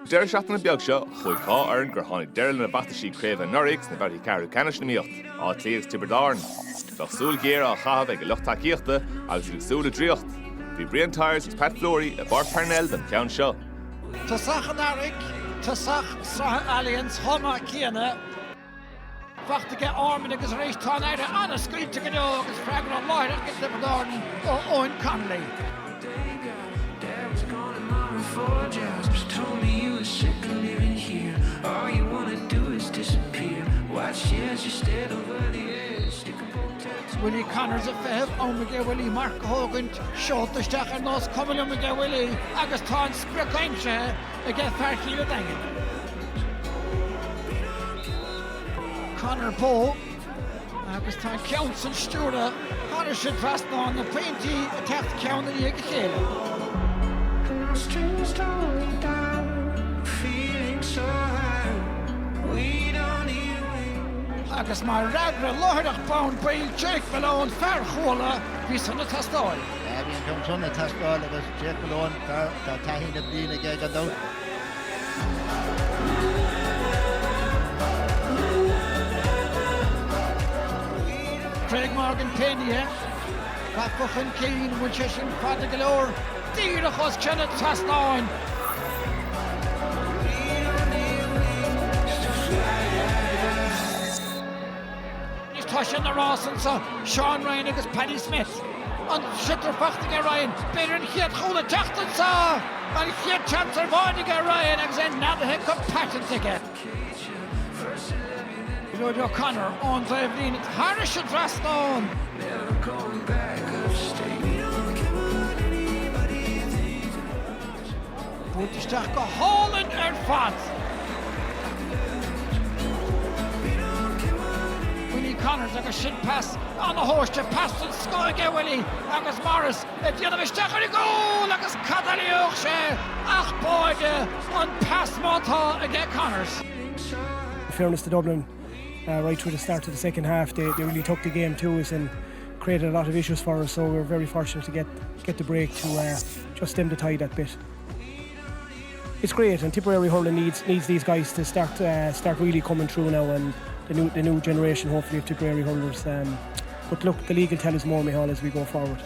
Deir seachtain na beag seo chuig cá airn gur tháinig deireadh na bataisí craobh Norrics na bharthaí carú canis na míocht á tríogus Tiberdarn. Bheadh súil géar á chahabh ag go luchtaíochta agus ag súil dríocht. Bhí Brian Tyres agus Pat Fleury a bar Parnell den ceann seo. Tá sachan Norric, tá sach Strath Alliance Homa Ciana. Fachtige armen agus rééis tá éidir anna scríte go dó agus freagra an láir agus Tiberdarn ó Owen Connolly. Just told me you were sick of living here. All you wanna do is disappear. Watch as you stare over the edge. Stick a bow tattoo. Willie Connors a feheb ó me ge Willie Mark Hogan seoltaisteach ar nás cumile me ge Willie agus tá an sprecaimse a ge fearchaí le dainge. Connor Poe agus tá ceann san stúra Connor sin trasná na paintí a techt ceann í ag chéile. Strings slowing down, feeling so high. We don't even. Agus mar ragra láthach bán bail Jake Malone fearchóla hí sanna tastáil. Bhíonn chum sanna tastáil agus Jake Malone tá taithí na bliana ag an dó. Craig Morgan Penny, Bacochan Keane, Winchester, Fada Galore, Díra Chos Kenneth Tasnáin. Is Toshin the Rawson, so Sean Ryan agus Paddy Smith. An sitter fachtige Ryan, better in Chiat Chola Jackson sa, and Chiat Chancellor Vardiga Ryan agus en Nadahe Patent again. Lord O'Connor on the evening, Harris and Raston. Never going back upstate. Boetesteach go Holland fat. Willie Connors agus sin pass on the horse to pass and score again Willie agus Morris at the other Steach the goal agus Catalioch sé ach boide on pass Mata again Connors. In fairness to Dublin, right through the start of the second half, they really took the game to us and created a lot of issues for us. So we were very fortunate to get the break to just stem the tide that bit. It's great, and Tipperary hurling needs these guys to start really coming through now, and the new generation hopefully of Tipperary hurlers. But look, the league will tell us more, Micheál, as we go forward.